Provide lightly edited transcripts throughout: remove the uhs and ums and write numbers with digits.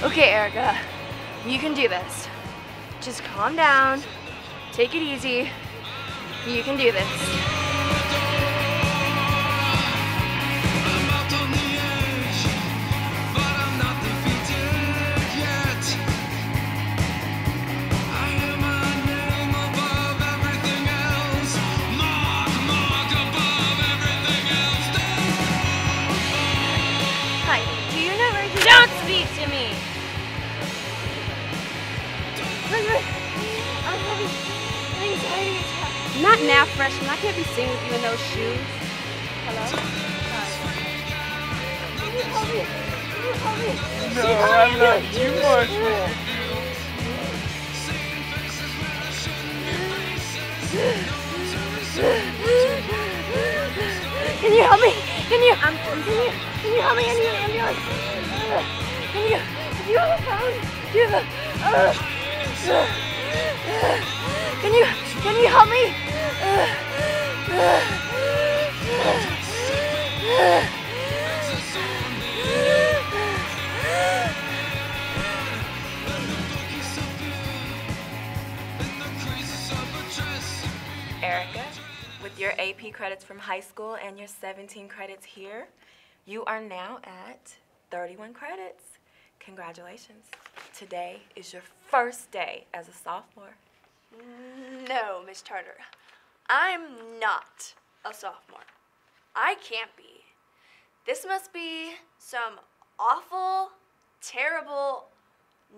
Okay, Erica, you can do this. Just calm down, take it easy. You can do this. Hi, do you know where you Don't speak to me! I'm having anxiety attack. Not now, freshman. I can't be seen with you in those shoes. Hello? Can you help me? Can you help me? No, I'm not too much. Can you help me? Can you help me? I need an ambulance. Can you have a phone? Do you have can you help me? Erica, with your AP credits from high school and your 17 credits here, you are now at 31 credits. Congratulations. Today is your first day as a sophomore. No, Miss Tartar. I'm not a sophomore. I can't be. This must be some awful, terrible,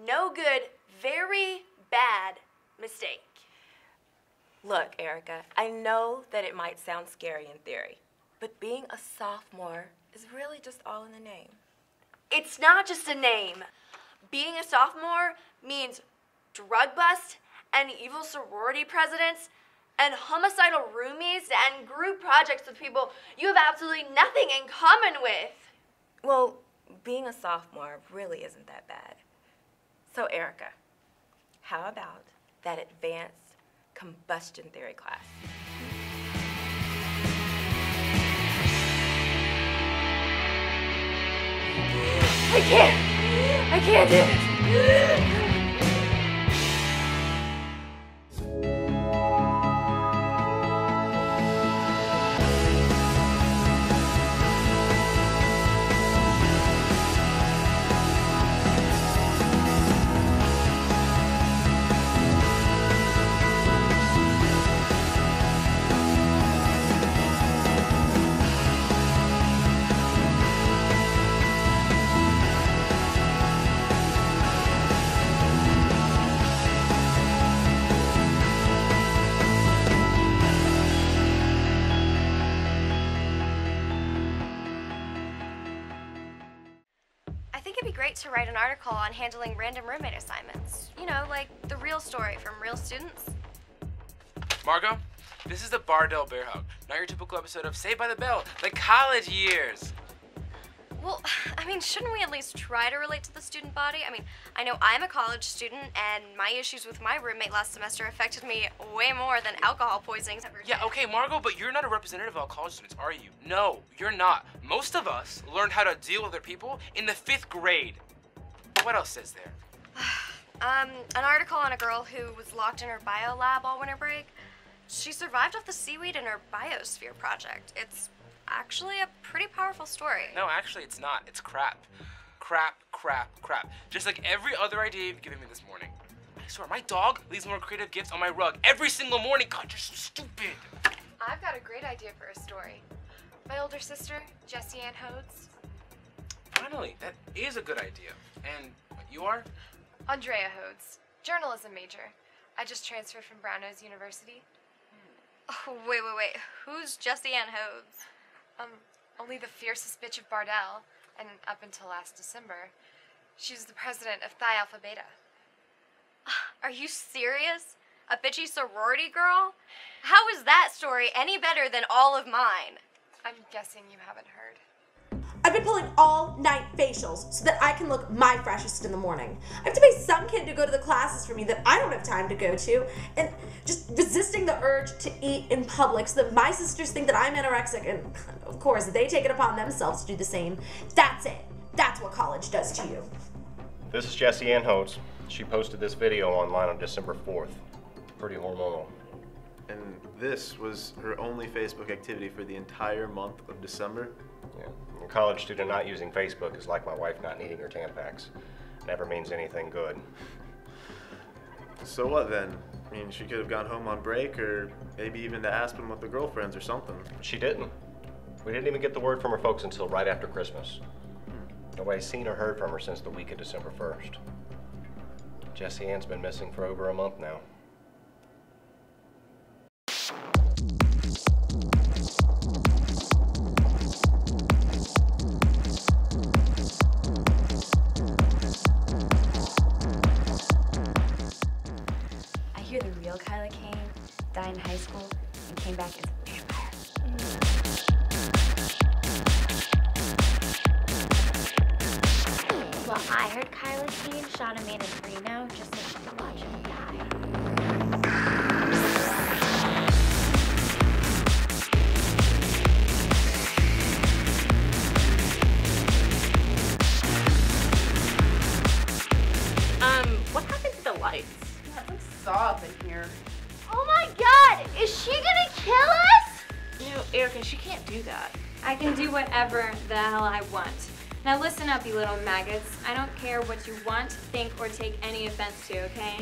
no good, very bad mistake. Look, Erica, I know that it might sound scary in theory, but being a sophomore is really just all in the name. It's not just a name. Being a sophomore means drug bust and evil sorority presidents and homicidal roomies and group projects with people you have absolutely nothing in common with. Well, being a sophomore really isn't that bad. So, Erica, how about that advanced combustion theory class? I can't do this. To write an article on handling random roommate assignments. You know, like the real story from real students. Margeaux, this is the Bardell Bear Hug, not your typical episode of Saved by the Bell, like college years. Well, I mean, shouldn't we at least try to relate to the student body? I mean, I know I'm a college student, and my issues with my roommate last semester affected me way more than alcohol poisonings ever did. Yeah, okay, Margeaux, but you're not a representative of all college students, are you? No, you're not. Most of us learned how to deal with other people in the 5th grade. What else is there? An article on a girl who was locked in her bio lab all winter break. She survived off the seaweed in her biosphere project. It's actually a pretty powerful story. No, actually it's not. It's crap. Crap, crap, crap. Just like every other idea you've given me this morning. I swear, my dog leaves more creative gifts on my rug every single morning. God, you're so stupid. I've got a great idea for a story. My older sister, Jessi Ann Hodes. Finally, that is a good idea. And you are? Andrea Hodes, journalism major. I just transferred from Brown-Nose University. Oh, wait. Who's Jessi Ann Hodes? Only the fiercest bitch of Bardell, and up until last December, she was the president of Phi Alpha Beta. Are you serious? A bitchy sorority girl? How is that story any better than all of mine? I'm guessing you haven't heard. I've been pulling all-night facials so that I can look my freshest in the morning. I have to pay some kid to go to the classes for me that I don't have time to go to, and just resisting the urge to eat in public so that my sisters think that I'm anorexic, and of course they take it upon themselves to do the same. That's it. That's what college does to you. This is Jessi Ann Hodes. She posted this video online on December 4th. Pretty hormonal. And this was her only Facebook activity for the entire month of December? Yeah. A college student not using Facebook is like my wife not needing her Tampax. Never means anything good. So what then? I mean, she could have gone home on break or maybe even to Aspen with the girlfriends or something. She didn't. We didn't even get the word from her folks until right after Christmas. Nobody's seen or heard from her since the week of December 1st. Jessi Ann's been missing for over a month now. I hear the real Kyla Cane died in high school and came back as a vampire. Well, I heard Kyla Cane shot a man in Reno just so she could watch him die. What happened to the lights? Yeah, it looks soft in here. Oh my god! Is she gonna kill us? You know, Erica, she can't do that. I can do whatever the hell I want. Now listen up, you little maggots. I don't care what you want, think, or take any offense to, okay?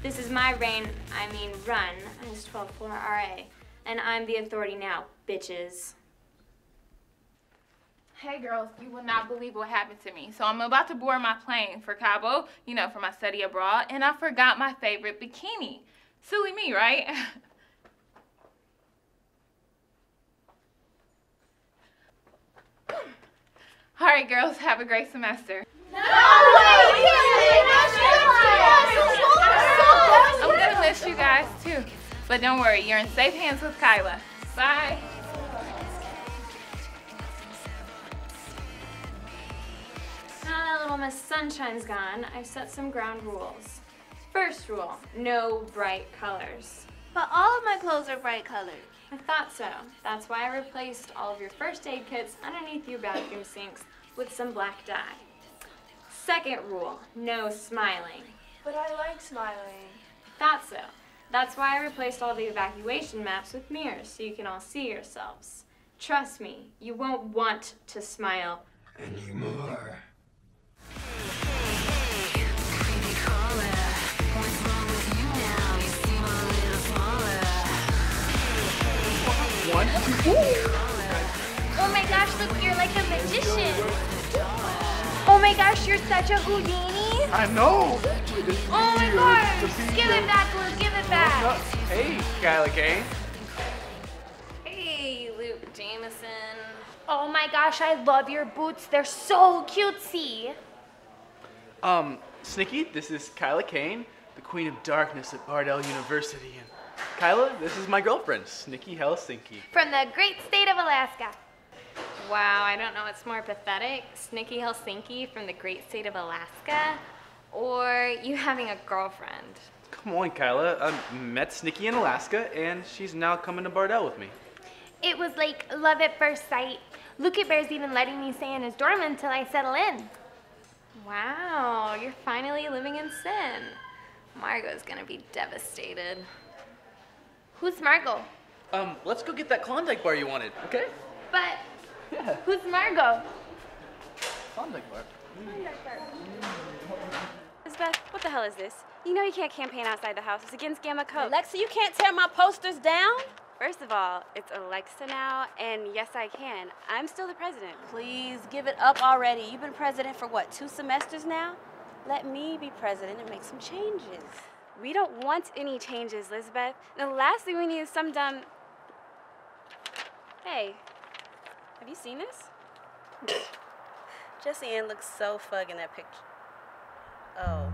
This is my run as 12th floor R.A. And I'm the authority now, bitches. Hey girls, you will not believe what happened to me. So I'm about to board my plane for Cabo, you know, for my study abroad, and I forgot my favorite bikini. Silly me, right? All right, girls, have a great semester. No! I'm gonna miss you guys too. But don't worry, you're in safe hands with Kyla. Bye. Now that little Miss Sunshine's gone, I've set some ground rules. First rule, no bright colors. But all of my clothes are bright colored. I thought so. That's why I replaced all of your first aid kits underneath your bathroom sinks with some black dye. Second rule, no smiling. But I like smiling. Thought so. That's why I replaced all the evacuation maps with mirrors so you can all see yourselves. Trust me, you won't want to smile anymore. One. Oh my gosh, look, you're like a magician. Oh my gosh, you're such a Houdini. I know. Oh my gosh, give it back, Luke, give it back. Hey, Kyla Cane. Hey, Luke Jameson. Oh my gosh, I love your boots. They're so cutesy. Snicky, this is Kyla Cane, the Queen of Darkness at Bardell University. And Kyla, this is my girlfriend, Snicky Helsinki. From the great state of Alaska. Wow, I don't know what's more pathetic, Snicky Helsinki from the great state of Alaska, or you having a girlfriend. Come on, Kyla. I met Snicky in Alaska, and she's now coming to Bardell with me. It was like love at first sight. Luke Bear's even letting me stay in his dorm until I settle in. Wow, you're finally living in sin. Margot's gonna be devastated. Who's Margot? Let's go get that Klondike bar you wanted, okay? But Yeah. who's Margot? Klondike bar. Lizabeth, what the hell is this? You know you can't campaign outside the house. It's against Gamma Code. Alexa, you can't tear my posters down? First of all, it's Alexa now, and yes, I can. I'm still the president. Please, give it up already. You've been president for what, 2 semesters now? Let me be president and make some changes. We don't want any changes, Lizabeth. The last thing we need is some dumb... Hey, have you seen this? Jessi Ann looks so fug in that picture. Oh.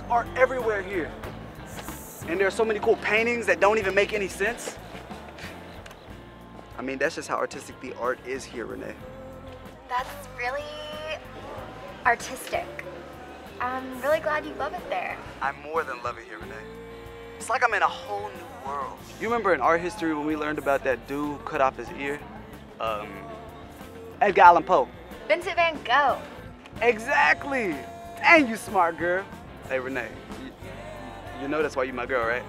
there's art everywhere here. And there are so many cool paintings that don't even make any sense. I mean, that's just how artistic the art is here, Renee. That's really artistic. I'm really glad you love it there. I more than love it here, Renee. It's like I'm in a whole new world. You remember in art history when we learned about that dude who cut off his ear? Edgar Allan Poe. Vincent van Gogh. Exactly. Dang, you smart girl. Hey, Renee, you know that's why you my girl, right?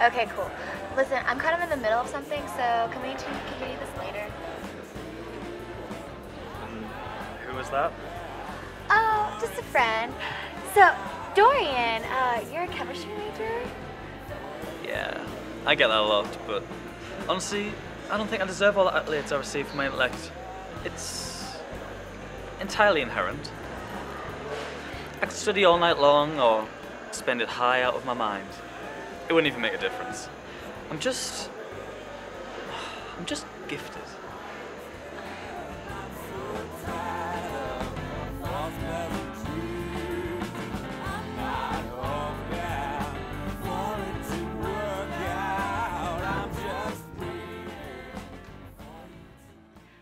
Okay, cool. Listen, I'm kind of in the middle of something, so can we continue this later? Who was that? Oh, just a friend. So, Dorian, you're a chemistry major? Yeah, I get that a lot, but honestly, I don't think I deserve all the accolades I receive for my intellect. It's entirely inherent. I could study all night long or spend it high out of my mind. It wouldn't even make a difference. I'm just gifted.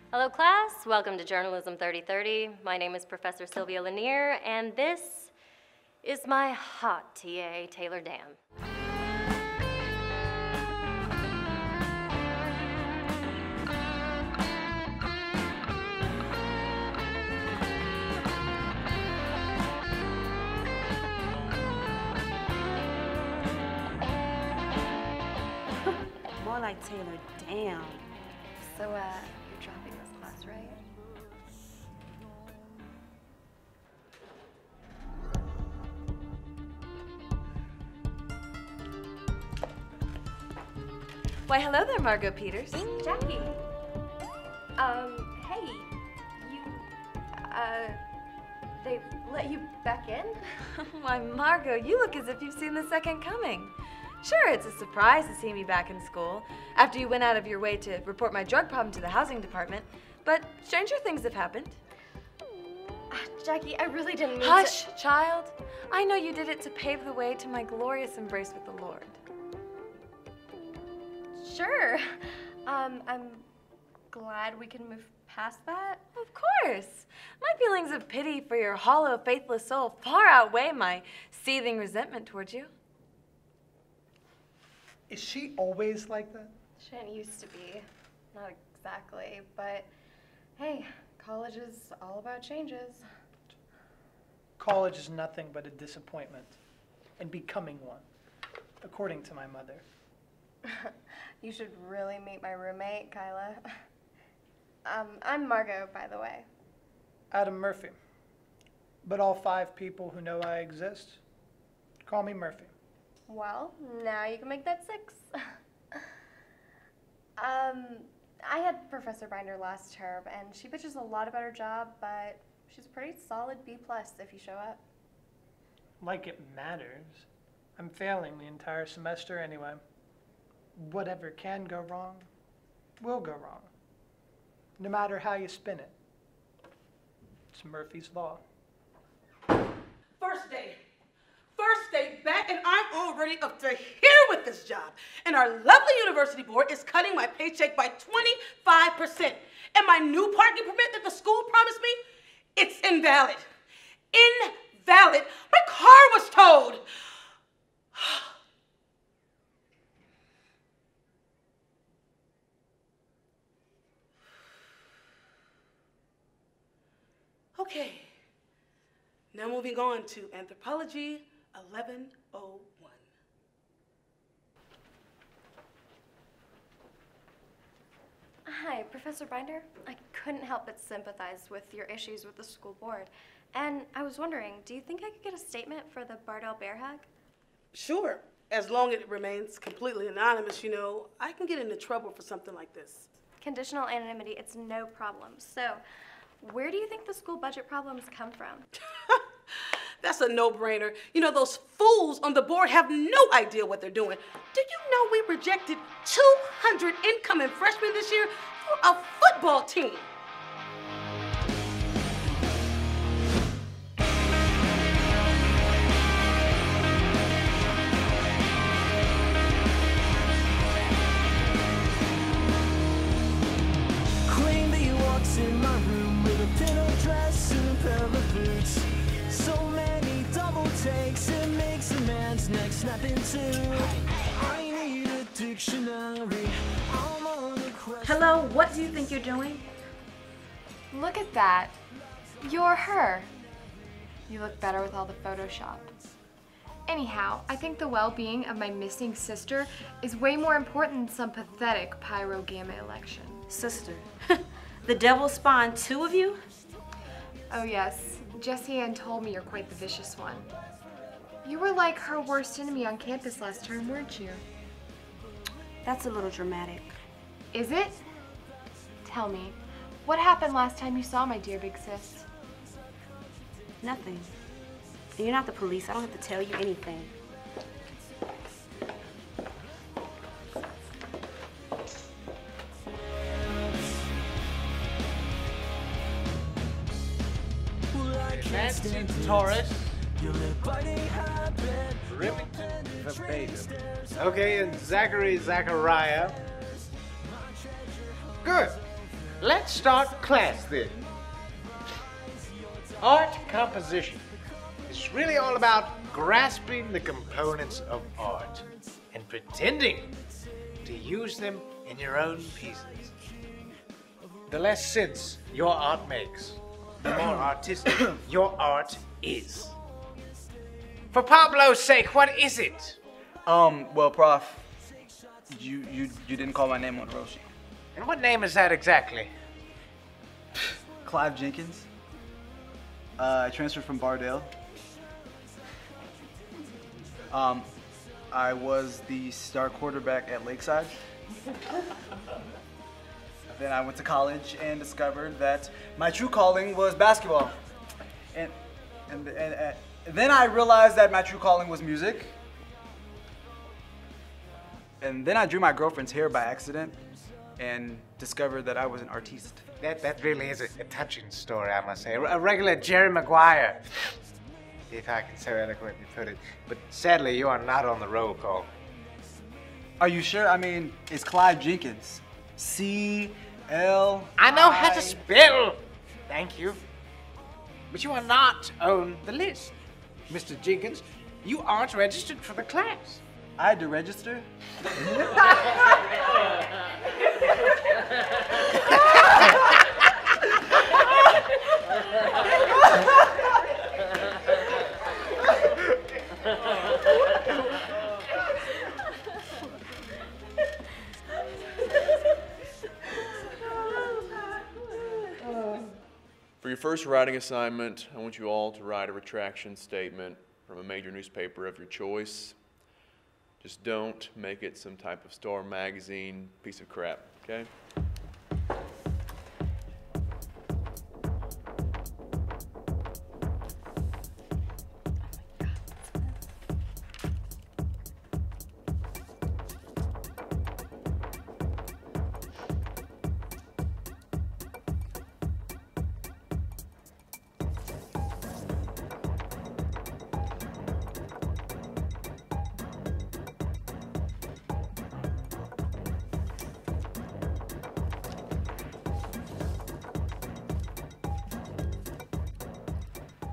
Hello class, welcome to Journalism 3030. My name is Professor Sylvia Lanier, and this is my hot TA, Taylor Dam. More like Taylor Dam. So, you're dropping this class, right? Why, hello there, Margeaux Peters. Jackie. Hey, they let you back in? Why, Margeaux, you look as if you've seen the second coming. Sure, it's a surprise to see me back in school after you went out of your way to report my drug problem to the housing department, but stranger things have happened. Jackie, I really didn't mean Hush, child. I know you did it to pave the way to my glorious embrace with the Lord. Sure. I'm glad we can move past that. Of course. My feelings of pity for your hollow, faithless soul far outweigh my seething resentment towards you. Is she always like that? She didn't used to be. Not exactly, but hey, college is all about changes. College is nothing but a disappointment, and becoming one, according to my mother. You should really meet my roommate, Kyla. I'm Margeaux, by the way. Adam Murphy. But all 5 people who know I exist call me Murphy. Well, now you can make that 6. I had Professor Binder last term, and she bitches a lot about her job, but she's a pretty solid B+ if you show up. Like it matters. I'm failing the entire semester anyway. Whatever can go wrong, will go wrong. No matter how you spin it. It's Murphy's Law. First day back, and I'm already up to here with this job. And our lovely university board is cutting my paycheck by 25%. And my new parking permit that the school promised me, it's invalid. Invalid. My car was towed. Okay, now moving on to Anthropology 1101. Hi, Professor Binder. I couldn't help but sympathize with your issues with the school board. And I was wondering, do you think I could get a statement for the Bardell Bear Hag? Sure, as long as it remains completely anonymous, you know, I can get into trouble for something like this. Conditional anonymity, it's no problem. So, where do you think the school budget problems come from? That's a no-brainer. You know, those fools on the board have no idea what they're doing. Do you know we rejected 200 incoming freshmen this year for a football team? takes it makes a man's neck snap in two. I need a dictionary. I'm on a quest. Hello, what do you think you're doing? Look at that. You're her. You look better with all the Photoshop. Anyhow, I think the well-being of my missing sister is way more important than some pathetic Pi Rho Gamma election. Sister? The devil spawned two of you? Oh yes, Jessi Ann told me you're quite the vicious one. You were like her worst enemy on campus last term, weren't you? That's a little dramatic. Is it? Tell me, what happened last time you saw my dear big sis? Nothing. And you're not the police. I don't have to tell you anything. Nancy Torres. Remington verbatim. Okay, and Zachary Zachariah. Good. Let's start class then. Art composition. It's really all about grasping the components of art and pretending to use them in your own pieces. The less sense your art makes, the more artistic your art is. For Pablo's sake, what is it? Well, Prof, you didn't call my name on Roshi. And what name is that exactly? Clive Jenkins. I transferred from Bardell. I was the star quarterback at Lakeside. Then I went to college and discovered that my true calling was basketball. And then I realized that my true calling was music. And then I drew my girlfriend's hair by accident and discovered that I was an artiste. That really is a touching story, I must say. A regular Jerry Maguire, if I can so eloquently put it. But sadly, you are not on the roll call. Are you sure? I mean, it's Clive Jenkins. C-L... I know how to spell. Thank you. But you are not on the list. Mr. Jenkins, you aren't registered for the class. I had to register? For your first writing assignment, I want you all to write a retraction statement from a major newspaper of your choice. Just don't make it some type of Star magazine piece of crap, okay?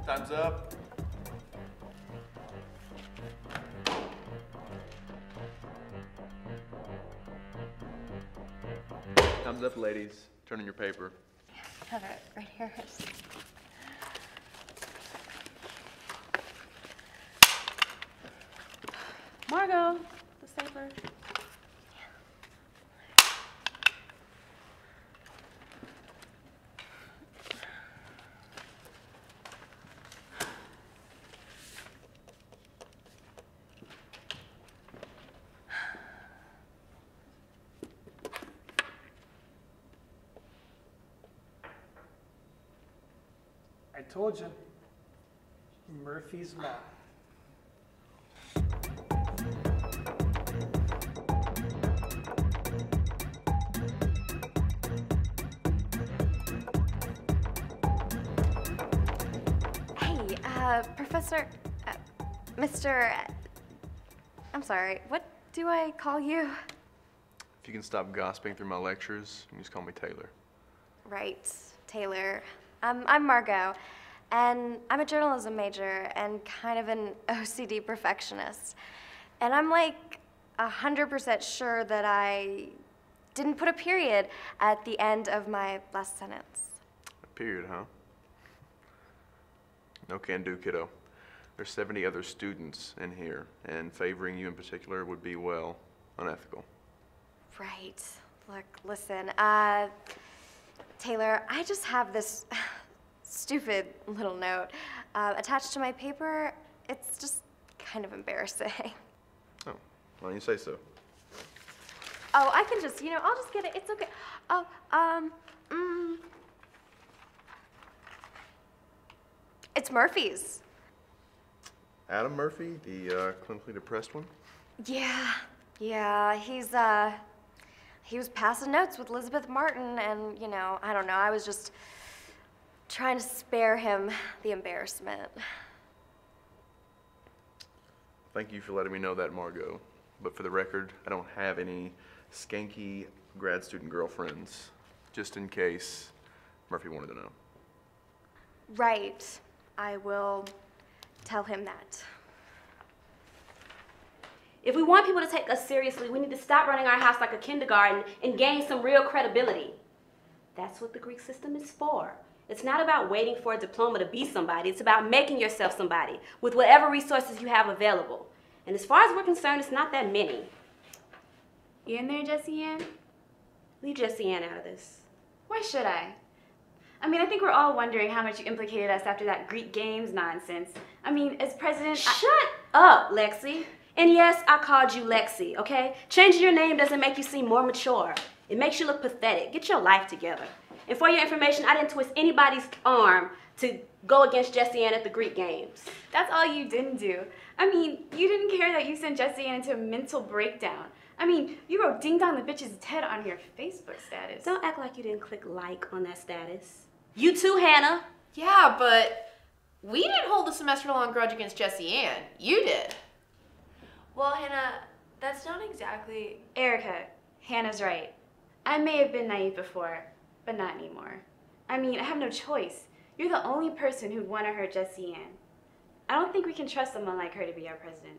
Time's up. Time's up, ladies. Turn in your paper. Have it right here. Margeaux, the safer. I told you. Murphy's Law. Hey, Professor, I'm sorry, what do I call you? If you can stop gossiping through my lectures, you can just call me Taylor. Right, Taylor. I'm Margeaux. And I'm a journalism major and kind of an OCD perfectionist. And I'm like 100% sure that I didn't put a period at the end of my last sentence. A period, huh? No can do, kiddo. There's 70 other students in here, and favoring you in particular would be, well, unethical. Right. Look, listen, Taylor, I just have this stupid little note attached to my paper. It's just kind of embarrassing. Oh, why don't you say so? Oh, I can just, I'll just get it. It's okay. Oh, it's Murphy's. Adam Murphy, the clinically depressed one? Yeah, he was passing notes with Lizabeth Martin, and, I don't know, I was just trying to spare him the embarrassment. Thank you for letting me know that, Margeaux. But for the record, I don't have any skanky grad student girlfriends, just in case Murphy wanted to know. Right. I will tell him that. If we want people to take us seriously, we need to stop running our house like a kindergarten and gain some real credibility. That's what the Greek system is for. It's not about waiting for a diploma to be somebody. It's about making yourself somebody with whatever resources you have available. And as far as we're concerned, it's not that many. You in there, Jessi Ann? Leave Jessi Ann out of this. Why should I? I mean, I think we're all wondering how much you implicated us after that Greek games nonsense. I mean, as president, Shut up, Lexi. And yes, I called you Lexi, okay? Changing your name doesn't make you seem more mature. It makes you look pathetic. Get your life together. And for your information, I didn't twist anybody's arm to go against Jessi Ann at the Greek games. That's all you didn't do. I mean, you didn't care that you sent Jessi Ann into a mental breakdown. I mean, you wrote ding dong the bitch's head on your Facebook status. Don't act like you didn't click like on that status. You too, Hannah. Yeah, but we didn't hold a semester-long grudge against Jessi Ann. You did. Well, Hannah, that's not exactly... Erica, Hannah's right. I may have been naive before, but not anymore. I mean, I have no choice. You're the only person who'd want to hurt Jessi Ann. I don't think we can trust someone like her to be our president.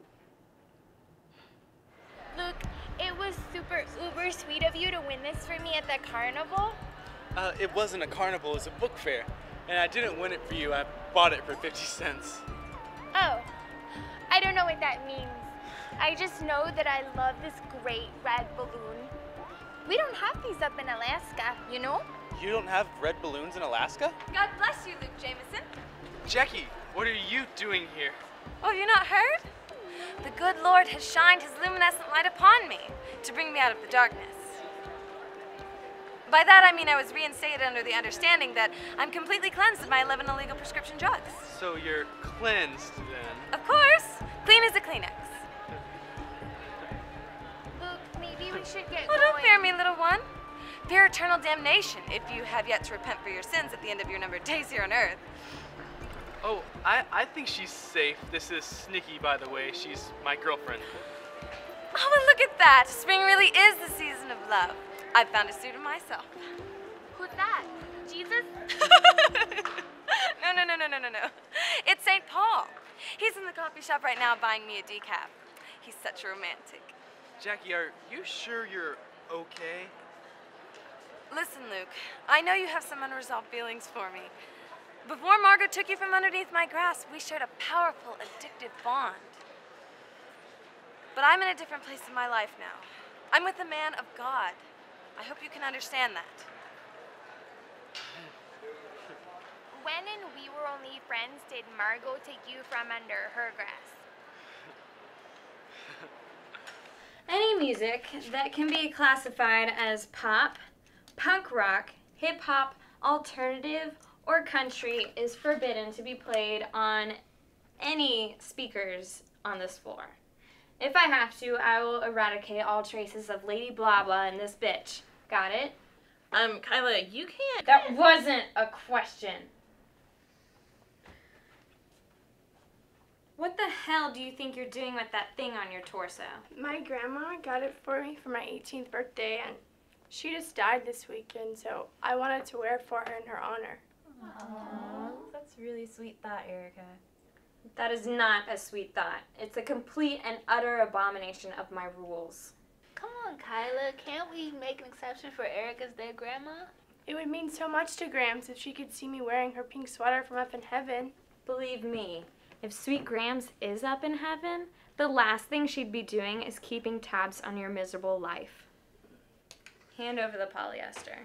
Look, it was super uber sweet of you to win this for me at the carnival. It wasn't a carnival, it was a book fair. And I didn't win it for you, I bought it for 50 cents. Oh, I don't know what that means. I just know that I love this great red balloon. We don't have these up in Alaska, you know? You don't have red balloons in Alaska? God bless you, Luke Jameson. Jackie, what are you doing here? Oh, you not heard? The good Lord has shined his luminescent light upon me to bring me out of the darkness. By that I mean I was reinstated under the understanding that I'm completely cleansed of my 11 illegal prescription drugs. So you're cleansed then? Of course. Clean as a Kleenex. Look, maybe we should get Oh, don't fear me, little one. Fear eternal damnation if you have yet to repent for your sins at the end of your numbered days here on earth. Oh, I think she's safe. This is Nikki, by the way. She's my girlfriend. Oh, well, look at that. Spring really is the season of love. I found a suitor myself. Who's that? Jesus? No. It's St. Paul. He's in the coffee shop right now buying me a decaf. He's such a romantic. Jackie, are you sure you're okay? Listen, Luke, I know you have some unresolved feelings for me. Before Margeaux took you from underneath my grasp, we shared a powerful, addictive bond. But I'm in a different place in my life now. I'm with a man of God. I hope you can understand that. When and we were only friends, did Margeaux take you from under her grasp? Any music that can be classified as pop, punk rock, hip hop, alternative, or country is forbidden to be played on any speakers on this floor. If I have to, I will eradicate all traces of Lady Blah Blah in this bitch. Got it? Kyla, you can't... That wasn't a question. What the hell do you think you're doing with that thing on your torso? My grandma got it for me for my 18th birthday, and she just died this weekend, so I wanted to wear it for her in her honor. Aww, that's That's a really sweet thought, Erica. That is not a sweet thought. It's a complete and utter abomination of my rules. Come on, Kyla. Can't we make an exception for Erica's dead grandma? It would mean so much to Grams if she could see me wearing her pink sweater from up in heaven. Believe me, if Sweet Grams is up in heaven, the last thing she'd be doing is keeping tabs on your miserable life. Hand over the polyester.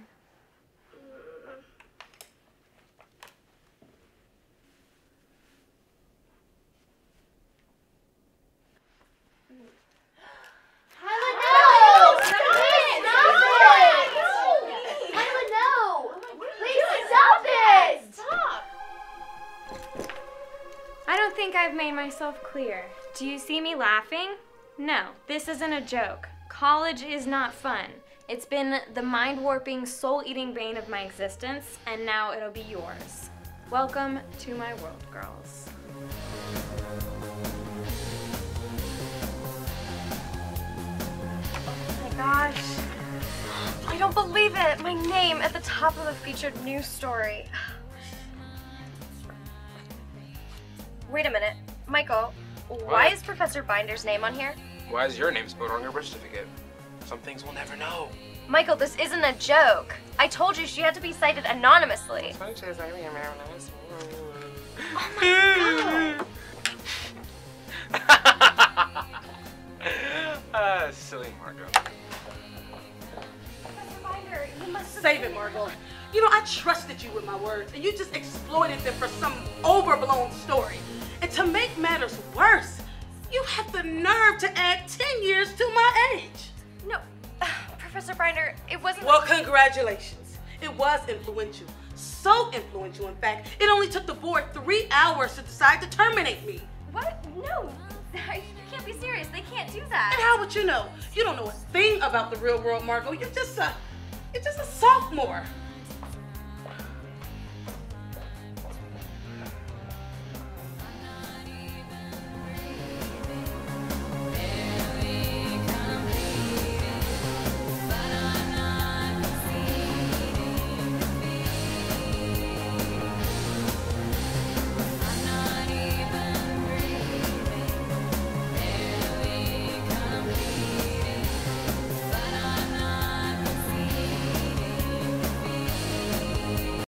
I don't think I've made myself clear. Do you see me laughing? No, this isn't a joke. College is not fun. It's been the mind-warping, soul-eating bane of my existence, and now it'll be yours. Welcome to my world, girls. Oh my gosh. I don't believe it. My name at the top of a featured news story. Wait a minute. Michael, why is Professor Binder's name on here? Why is your name spelled on your birth certificate? Some things we'll never know. Michael, this isn't a joke. I told you she had to be cited anonymously. Oh my God. Silly Margeaux. Professor Binder, you must Save it, Margeaux. You know, I trusted you with my words, and you just exploited them for some overblown story. And to make matters worse, you have the nerve to add 10 years to my age. No, Professor Binder, it wasn't... Well, congratulations. It was influential. So influential, in fact, it only took the board 3 hours to decide to terminate me. What? No, you can't be serious. They can't do that. And how would you know? You don't know a thing about the real world, Margeaux. You're just a sophomore.